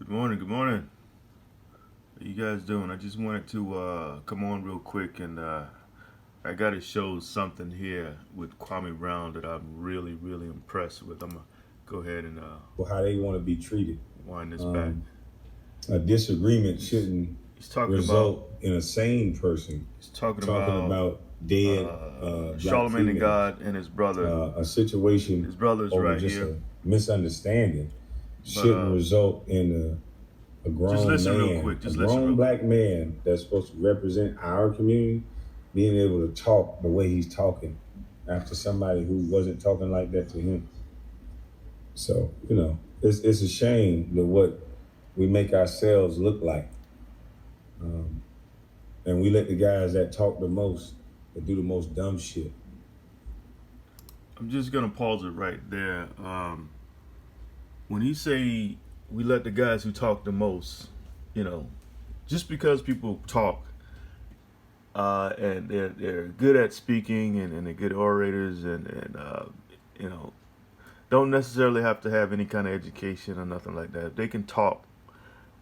Good morning, good morning. How you guys doing? I just wanted to come on real quick and I got to show something here with Kwame Brown that I'm really impressed with. I'm gonna go ahead and For how they want to be treated. wind this back. Um, a disagreement He's, shouldn't he's talking about result in a sane person he's talking talking about about dead black Charlemagne the females. God and his brother. A situation His brother's over right just here, a misunderstanding but shouldn't result in a just grown listen real man, quick. a Just listen grown real quick. black man that's supposed to represent our community, being able to talk the way he's talking after somebody who wasn't talking like that to him. So, it's a shame that what we make ourselves look like. Um, and we let the guys that talk the most, that do the most dumb shit. I'm just gonna pause it right there. When he say we let the guys who talk the most, you know, just because people talk and they're good at speaking and they're good orators and you know don't necessarily have to have any kind of education or nothing like that. If they can talk,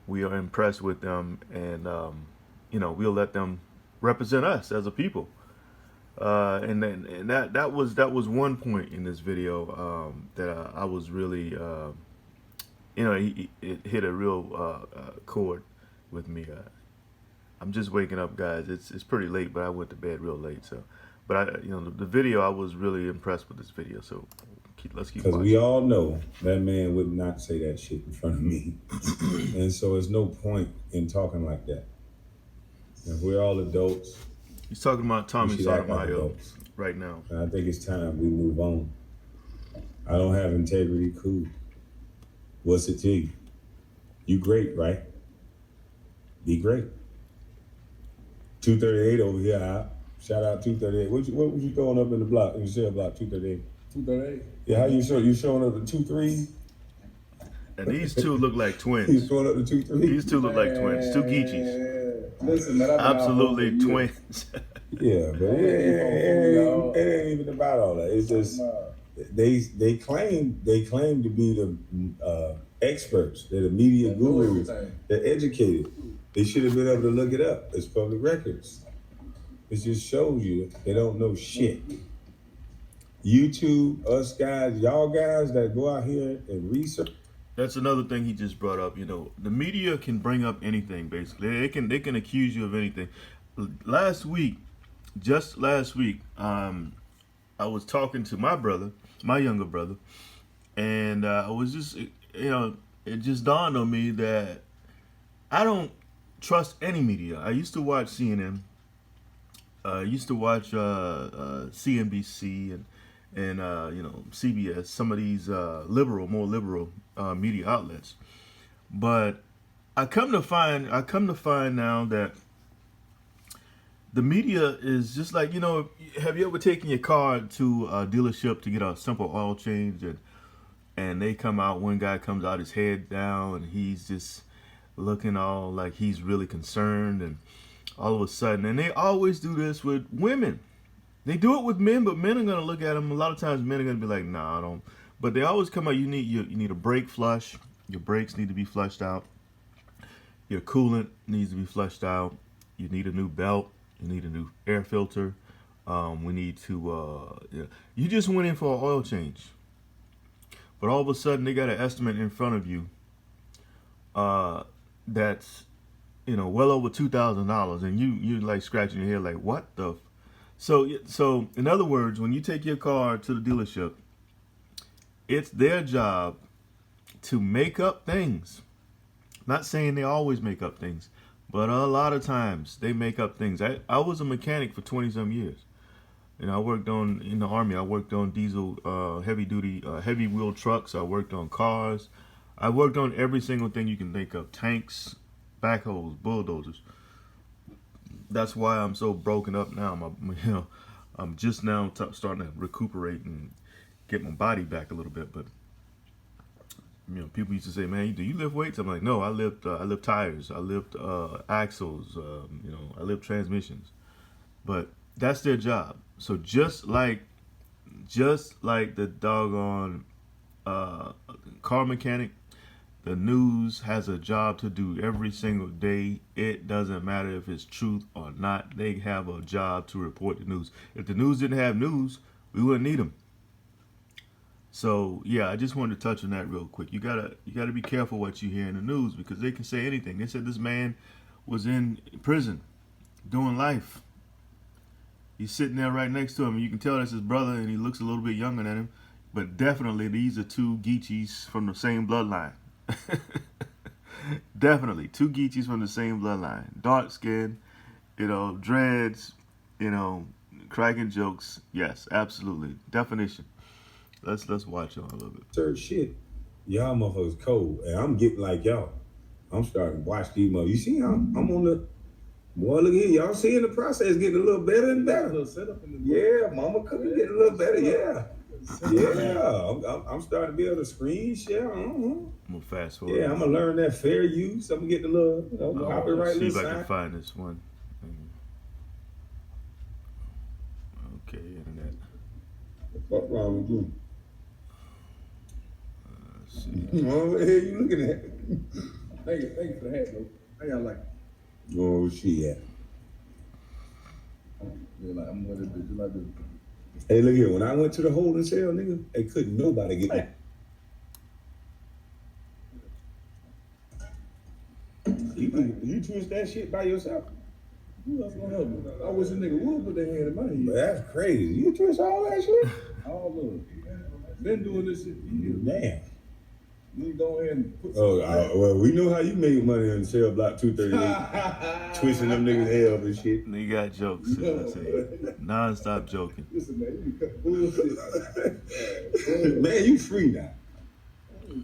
we are impressed with them, and we'll let them represent us as a people. And that was one point in this video that I was really it hit a real chord with me. I'm just waking up, guys. It's pretty late, but I went to bed real late. So, but the video, I was really impressed with this video. So, let's keep Because we watching. all know that man would not say that shit in front of me. And so there's no point in talking like that. If we're all adults, He's talking about we Tommy should act like Sotomayor adults. right now. And I think it's time we move on. I don't have integrity, cool. What's it to you? You great, right? Be great. 238 over here, huh? Shout out 238. What was you throwing up in the block, in the cell block, 238? 238. Yeah, how you showing up at 2-3? And these two look like He's twins. showing up to 2-3. These two look like twins. Two Geechies. Listen, man, I've been Absolutely twins. Yeah, but it ain't even about all that. It's just they claim to be the experts. They're the media gurus. They're educated. They should have been able to look it up. It's public records. It just shows you they don't know shit. YouTube, us guys, y'all guys that go out here and research. That's another thing he just brought up. The media can bring up anything. Basically, they can accuse you of anything. Just last week, I was talking to my brother, my younger brother, and I was just, it just dawned on me that I don't trust any media. I used to watch CNN. I used to watch CNBC and CBS. Some of these more liberal media outlets. But I come to find now that the media is just like, have you ever taken your car to a dealership to get a simple oil change, and they come out, one guy comes out, his head down, and he's just looking all like he's really concerned, and all of a sudden, and they always do this with women. They do it with men, but men are gonna look at them. A lot of times, men are gonna be like, "Nah, I don't." But they always come out. You need a brake flush. Your brakes need to be flushed out. Your coolant needs to be flushed out. You need a new belt. You need a new air filter. We need to. You just went in for an oil change, but all of a sudden they got an estimate in front of you. That's well over $2,000, and you like scratching your head like, what the. So in other words, when you take your car to the dealership, it's their job to make up things. Not saying they always make up things, but a lot of times they make up things. I was a mechanic for 20 some years. I worked in the Army. I worked on diesel, heavy duty, heavy wheel trucks. I worked on cars. I worked on every single thing you can think of: tanks, backhoes, bulldozers. That's why I'm so broken up now. I'm just now starting to recuperate and get my body back a little bit. But people used to say, "Man, do you lift weights?" I'm like, "No, I lift tires. I lift axles. I lift transmissions." But that's their job. So just like the doggone car mechanic, The news has a job to do every single day. It doesn't matter if it's truth or not. They have a job to report the news. If the news didn't have news, we wouldn't need them. So yeah, I just wanted to touch on that real quick. You gotta be careful what you hear in the news because they can say anything. They said this man was in prison doing life. He's sitting there right next to him, and you can tell that's his brother, and he looks a little bit younger than him. But definitely, these are two Geechies from the same bloodline. Definitely, two Geechies from the same bloodline. Dark skin, dreads, cracking jokes. Yes, absolutely. Definition. Let's watch on a little bit. Third shit, y'all motherfuckers cold, and I'm getting like y'all. I'm starting to watch these motherfuckers. You see, I'm on the. Boy, look here, y'all seeing the process getting a little better and better. Yeah, mama cooking getting a little better. Yeah. I'm starting to be able to screen share. I'm gonna fast forward. Yeah, I'm gonna learn that fair use. I'm gonna get the little, copyright. See if I can find this one. Okay, internet. What's wrong with you? Let's see. What the hell you looking at? Thank you for the hat, though. I got like. Oh, shit. I'm gonna do like this. Hey, look here. When I went to the holding cell, nigga, they couldn't nobody get me. You twist that shit by yourself? Who else gonna help me? I wish a nigga would put their hand in my head. But that's crazy. You twist all that shit? All of it. Been doing this shit for years. Damn. You go ahead and put well, we know how you made money on cell block 238. Twisting them niggas' hair up and shit. They got jokes. Non-stop joking. Listen, man, you cut bullshit. Man, you free now.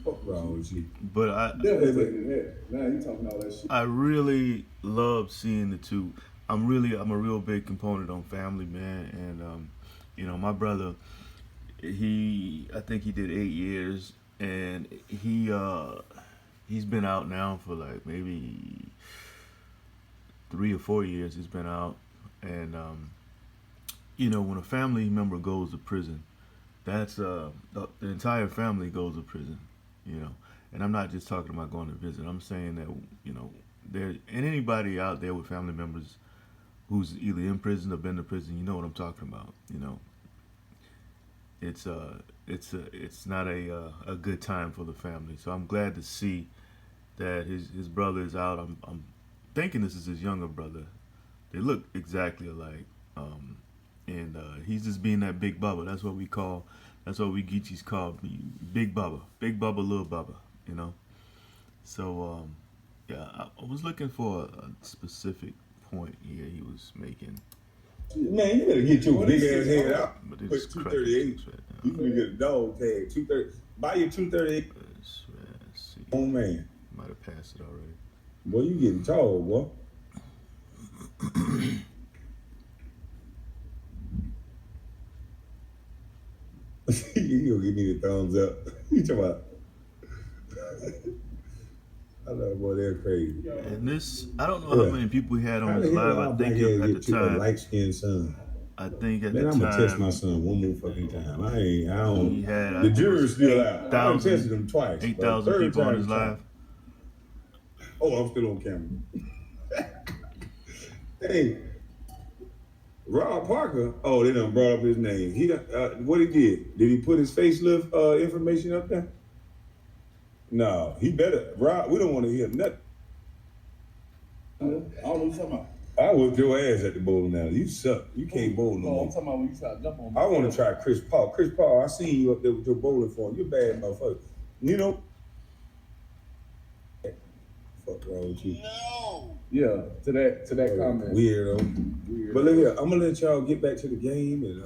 Fuck wrong with you. But now you talking all that shit. I really love seeing the two. I'm a real big component on family, man. And my brother, I think he did 8 years, and he's been out now for like maybe 3 or 4 years. He's been out, and when a family member goes to prison, that's the entire family goes to prison. And I'm not just talking about going to visit. I'm saying that there and anybody out there with family members who's either in prison or been to prison, you know what I'm talking about. It's not a good time for the family. So I'm glad to see that his brother is out. I'm thinking this is his younger brother. They look exactly alike, and he's just being that big Bubba. That's what we Geechies call Big Bubba, Little Bubba. So I was looking for a specific point here he was making. Man, you better get your big ass head out. But Put it's 238. You can get a dog tag. 230. Buy your 238. Let's see. Oh man. Might have passed it already. Boy, you getting tall, boy. You gonna give me the thumbs up. You talking about? I know, boy, they're crazy. And this, I don't know how many people we had on this live. I think at the time, light-skinned son. I think at Man, the I'm time, gonna test my son one more fucking time. I don't. he had The jury's still out. I tested him twice. 8,000 people on his live. Oh, I'm still on camera. Hey, Rob Parker. Oh, they done brought up his name. He what he did? Did he put his facelift information up there? No, he better. Rob, we don't want to hear nothing. I don't know what you're talking about. I whooped your ass at the bowling alley. You suck. You can't bowl no more. I'm talking about when you try to jump on me. I want to try Chris Paul. Chris Paul, I seen you up there with your bowling form. You're a bad motherfucker. Fuck wrong with you? No. Yeah, to that comment. Weirdo. But look here, I'm gonna let y'all get back to the game, and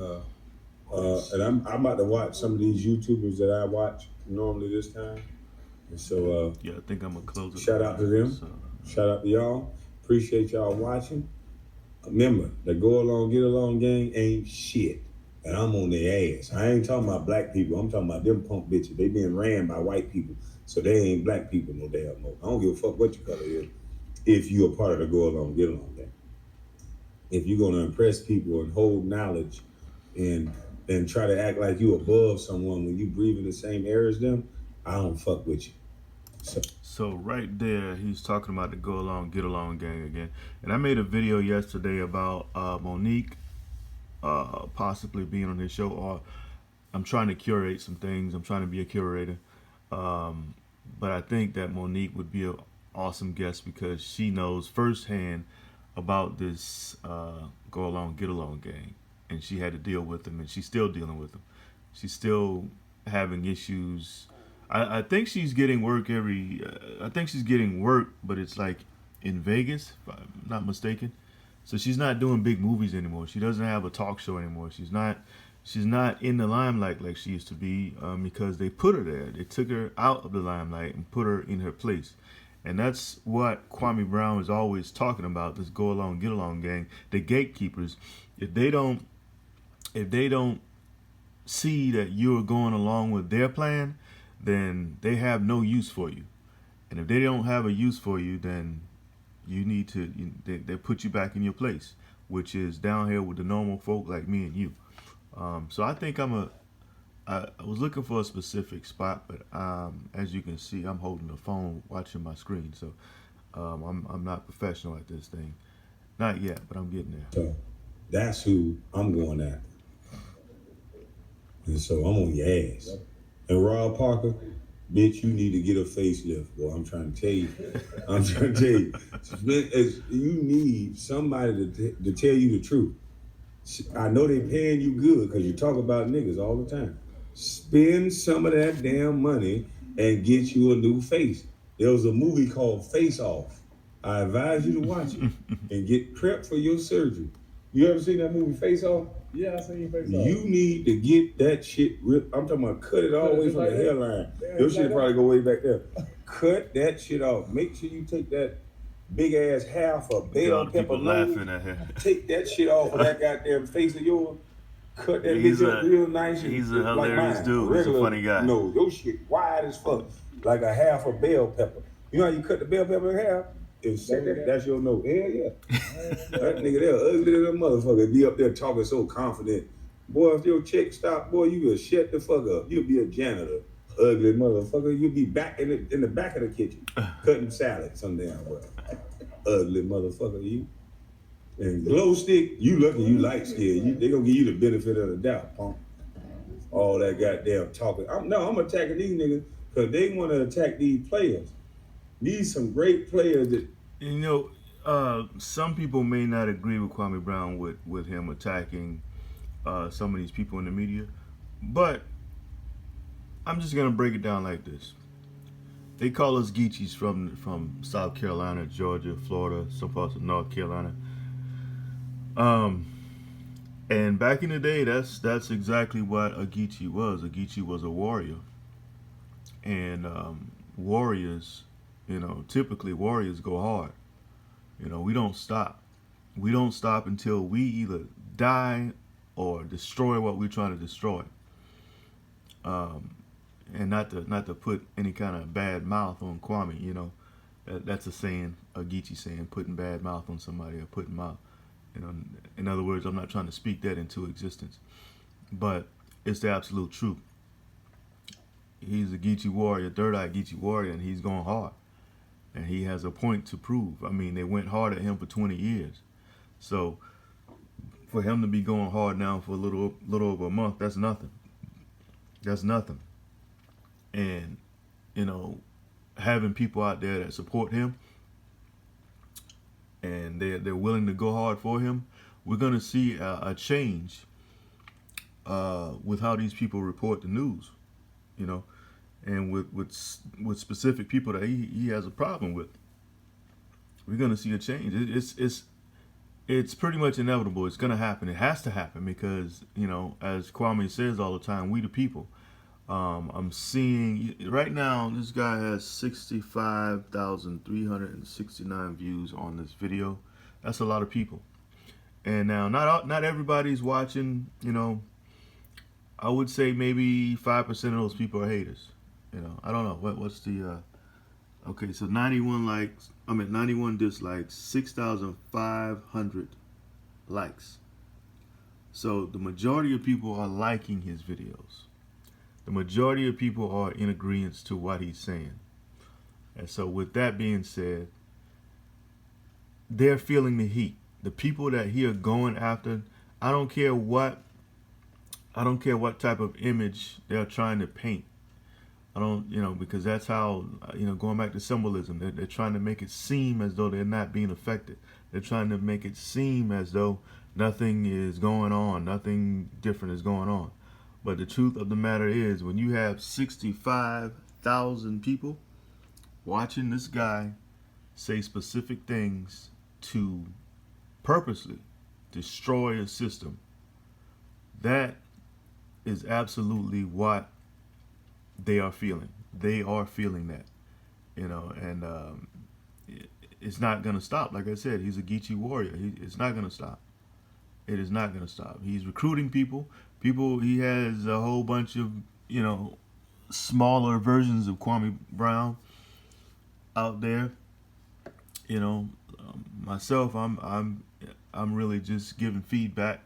I'm about to watch some of these YouTubers that I watch normally this time. And so I think I'm gonna close it. Shout out to them. Shout out to y'all. Appreciate y'all watching. Remember, the go along, get along gang ain't shit. And I'm on their ass. I ain't talking about black people. I'm talking about them punk bitches. They being ran by white people. So they ain't black people no damn more. I don't give a fuck what your color is if you're a part of the go along, get along gang. If you're gonna impress people and hold knowledge and try to act like you above someone when you breathe in the same air as them, I don't fuck with you. So right there, he's talking about the go along, get along gang again. And I made a video yesterday about Monique possibly being on his show, or I'm trying to curate some things. I'm trying to be a curator. Um, but I think that Monique would be an awesome guest because she knows firsthand about this go along, get along gang. And she had to deal with them, and she's still dealing with them. She's still having issues. I think she's getting work I think she's getting work, but it's like in Vegas, if I'm not mistaken. So she's not doing big movies anymore. She doesn't have a talk show anymore. She's not. She's not in the limelight like she used to be because they put her there. They took her out of the limelight and put her in her place. And that's what Kwame Brown is always talking about. This go along, get along gang. The gatekeepers. If they don't, if they don't see that you're going along with their plan, then they have no use for you. And if they don't have a use for you, then you need to they put you back in your place, which is down here with the normal folk like me and you. So I think I was looking for a specific spot, but as you can see, I'm holding the phone, watching my screen. So I'm not professional at this thing, not yet, but I'm getting there. So that's who I'm going at, and so I'm on your ass. And Rob Parker, bitch, you need to get a facelift. Boy, I'm trying to tell you. I'm trying to tell you. You need somebody to tell you the truth. I know they paying you good because you talk about niggas all the time. Spend some of that damn money and get you a new face. There was a movie called Face Off. I advise you to watch it and get prepped for your surgery. You ever seen that movie Face Off? Yeah, I seen Face Off. You need to get that shit ripped. I'm talking about cut it all the way from the hairline. Your shit probably go way back there. Cut that shit off. Make sure you take that big ass half of bell pepper. People laughing at him. Take that shit off of that goddamn face of yours. Cut that bitch up real nice. He's a hilarious dude. He's a funny guy. No, your shit wide as fuck. Like a half of bell pepper. You know how you cut the bell pepper in half? That's your nose. Hell yeah. That nigga there ugly as a motherfucker. Be up there talking so confident. Boy, if your check stop, boy, you will shut the fuck up. You'll be a janitor. Ugly motherfucker. You'll be back in the back of the kitchen cutting salad some damn way. Ugly motherfucker, you. And glow stick, you lucky you light skinned. They gonna give you the benefit of the doubt, punk. All that goddamn talking. I'm attacking these niggas because they want to attack these players. These some great players that. You know, some people may not agree with Kwame Brown with him attacking some of these people in the media, but I'm just gonna break it down like this. They call us Geechies from South Carolina, Georgia, Florida, some parts of North Carolina. And back in the day, that's exactly what a Geechie was. A Geechie was a warrior, and warriors, typically warriors go hard. We don't stop. We don't stop until we either die or destroy what we're trying to destroy. And not to put any kind of bad mouth on Kwame, that's a saying, a Geechie saying, putting bad mouth on somebody or putting mouth. In other words, I'm not trying to speak that into existence, but it's the absolute truth. He's a Geechie warrior, third-eye Geechie warrior, and he's going hard. And he has a point to prove. I mean, they went hard at him for 20 years. So for him to be going hard now for a little over a month, that's nothing. That's nothing. And, having people out there that support him and they're willing to go hard for him, we're going to see a change with how these people report the news, and with specific people that he has a problem with. We're going to see a change. It's pretty much inevitable. It's going to happen. It has to happen because, as Kwame says all the time, we the people. I'm seeing right now this guy has 65,369 views on this video. That's a lot of people. And now not everybody's watching, I would say maybe 5% of those people are haters. I don't know what's the okay, so 91 dislikes, 6,500 likes. So the majority of people are liking his videos. The majority of people are in agreement to what he's saying. And so, with that being said, they're feeling the heat. The people that he are going after, I don't care what type of image they're trying to paint. I don't, because that's how, going back to symbolism, they're trying to make it seem as though they're not being affected. They're trying to make it seem as though nothing is going on, nothing different is going on. But the truth of the matter is, when you have 65,000 people watching this guy say specific things to purposely destroy a system, that is absolutely what they are feeling. They are feeling that, and it's not going to stop. Like I said, he's a Geechie warrior. It's not going to stop. It is not going to stop. He's recruiting people. He has a whole bunch of, smaller versions of Kwame Brown out there. Myself, I'm really just giving feedback,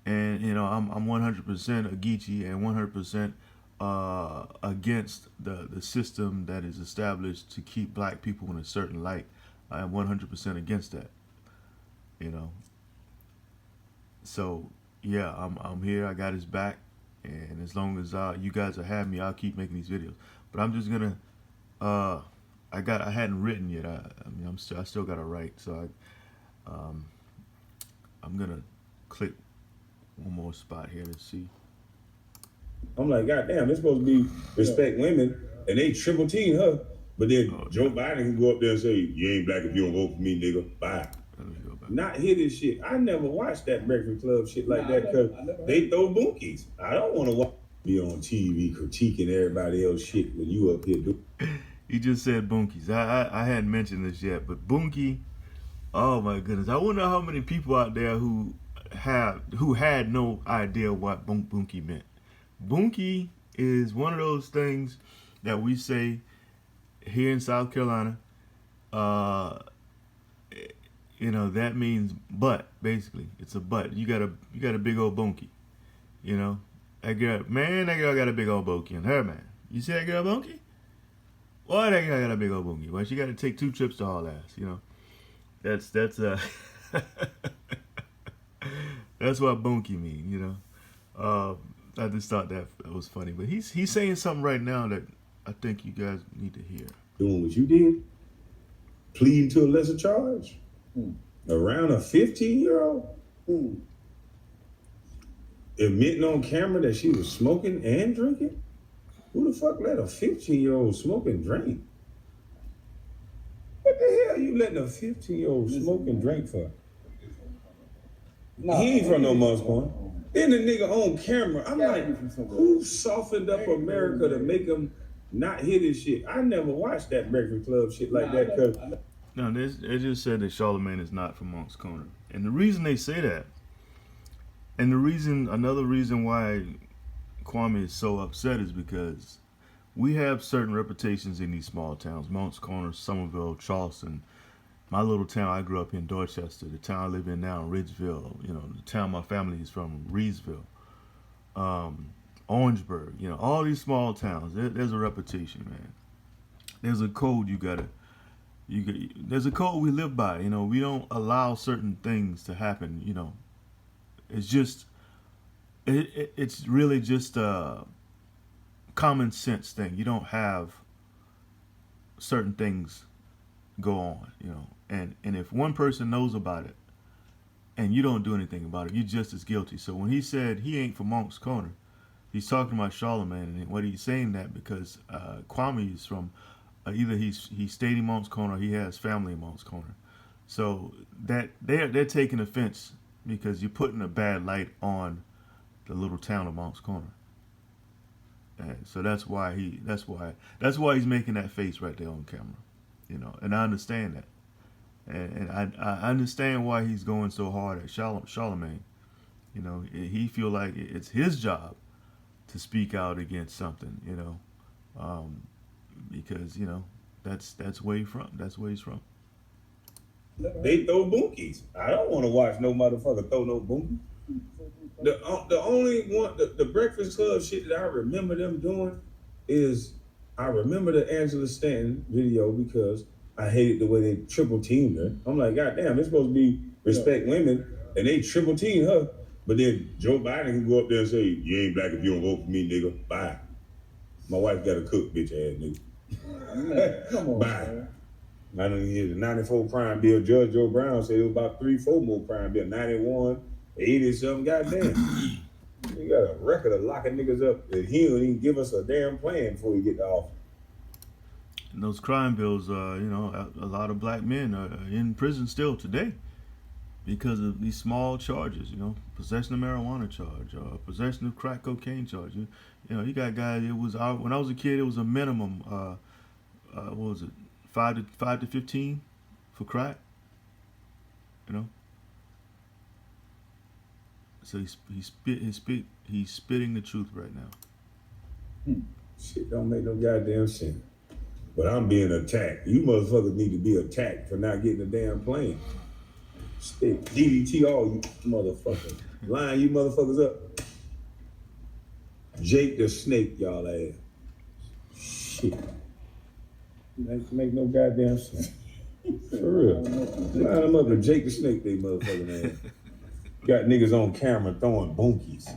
and I'm 100% a Geechie and 100% against the system that is established to keep black people in a certain light. I am 100% against that. So yeah, I'm here. I got his back, and as long as you guys are having me, I'll keep making these videos. But I'm just gonna I hadn't written yet. I still got to write. So I'm gonna click one more spot here to see. I'm like, God damn, they're supposed to be respect women, and they triple team her. But then Joe Biden can go up there and say, "You ain't black if you don't vote for me, nigga. Bye." Let me go back. Not hear this shit. I never watched that Breakfast Club shit like that because they throw bunkies. I don't want to be on TV critiquing everybody else shit when you up here doing. He just said bunkies. I hadn't mentioned this yet, but bunkie. Oh my goodness! I wonder how many people out there who had no idea what bunkie meant. Bunkie is one of those things that we say here in South Carolina. That means butt. Basically, it's a butt. You got a big old bunkie. That girl got a big old bunkie in her, man. You see that girl bunkie? Boy, that girl got a big old bunkie. Well, she got to take 2 trips to haul ass. That's that's what bunkie mean. I just thought that was funny, but he's saying something right now that I think you guys need to hear. Doing what you did, pleading to a lesser charge, around a 15-year-old, admitting on camera that she was smoking and drinking. Who the fuck let a 15-year-old smoke and drink? What the hell are you letting a 15-year-old smoke and drink for? He ain't from no Moss Point. Then the nigga on camera, I'm like, who softened up America to make them not hear this shit? I never watched that Breakfast Club shit like that. Cause No, they just said that Charlemagne is not from Moncks Corner. And the reason they say that, and another reason why Kwame is so upset is because we have certain reputations in these small towns: Moncks Corner, Somerville, Charleston. My little town, I grew up in Dorchester. The town I live in now, Ridgeville. The town my family is from, Reedsville, Orangeburg. All these small towns. There's a reputation, man. There's a code there's a code we live by. We don't allow certain things to happen. It's just, it's really just a common sense thing. You don't have certain things go on, and if one person knows about it and you don't do anything about it, you're just as guilty. So when he said he ain't from Moncks Corner, he's talking about Charlemagne, and what he's saying that because Kwame is from either he stayed in Moncks Corner or he has family in Moncks Corner. So that they're taking offense because you're putting a bad light on the little town of Moncks Corner. And so that's why he's making that face right there on camera. And I understand that. And I understand why he's going so hard at Charlemagne. He feel like it's his job to speak out against something, because that's where he's from. That's where he's from. they throw bunkies. I don't want to watch no motherfucker throw no bunkies. The only one, the Breakfast Club shit that I remember them doing is I remember the Angela Stanton video because I hated the way they triple teamed her. I'm like, God damn, they're supposed to be respect women, and they triple team her. But then Joe Biden can go up there and say, "You ain't black if you don't vote for me, nigga. Bye. My wife got to cook, bitch ass nigga. Come on, Bye." man. I don't hear the 94 crime bill. Judge Joe Brown said it was about 3-4 more crime bill. 91, 80 something. Goddamn. You got a record of locking niggas up that he don't even give us a damn plan before he get to office. And those crime bills, a lot of black men are in prison still today because of these small charges. Possession of marijuana charge, possession of crack cocaine charge. You got guys. It was when I was a kid. It was a minimum. What was it? 5 to 15 for crack. So he's spitting the truth right now. Shit don't make no goddamn sense. But I'm being attacked. You motherfuckers need to be attacked for not getting a damn plane. Stick DDT all you motherfuckers. Line you motherfuckers up. Jake the Snake, y'all ass. Shit. Make no goddamn sense. For real. Line them up and Jake the Snake, they motherfucking ass. Got niggas on camera throwing bunkies.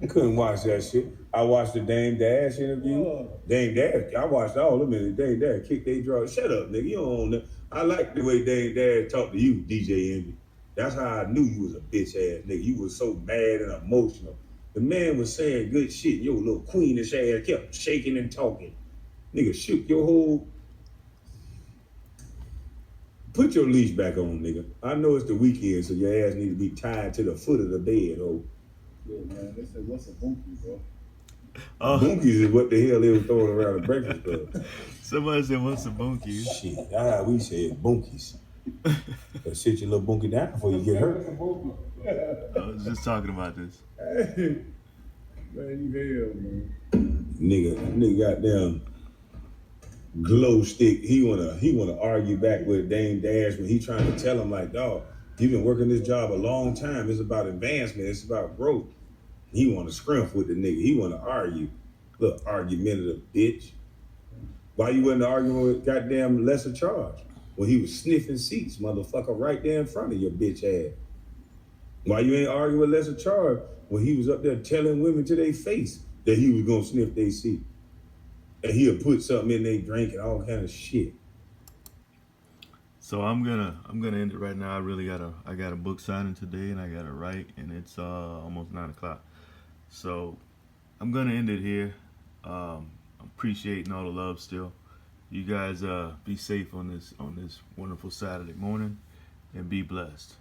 Couldn't watch that shit. I watched the Dame Dash interview. Dame Dash, I watched all them in Dame Dash kick they draw. Shut up, nigga. You don't own that. I like the way Dame Dash talked to you, DJ Envy. That's how I knew you was a bitch ass nigga. You was so mad and emotional. The man was saying good shit. Your little queenish ass kept shaking and talking. Nigga, shook your whole. Put your leash back on, nigga. I know it's the weekend, so your ass need to be tied to the foot of the bed, oh. Yeah, man. They said, what's a bunkie, bro? Bunkies is what the hell they were throwing around the breakfast club. Somebody said, "What's a bunkie?" Shit, we said bunkies. But sit your little bunkie down before you get hurt. I was just talking about this. Hey, man, you hell, man. Nigga goddamn glow stick. He wanna argue back with Dame Dash when he trying to tell him like, dog, you've been working this job a long time. It's about advancement. It's about growth. He want to scrimp with the nigga. He want to argue. Look, argumentative bitch. Why you wasn't arguing with goddamn lesser charge when he was sniffing seats, motherfucker, right there in front of your bitch ass? Why you ain't arguing with lesser charge when he was up there telling women to their face that he was gonna sniff their seat and he'll put something in their drink and all kind of shit? So I'm gonna end it right now. I got a book signing today, and I gotta write, and it's almost 9 o'clock. So I'm gonna end it here. Appreciating all the love still. You guys be safe on this wonderful Saturday morning, and be blessed.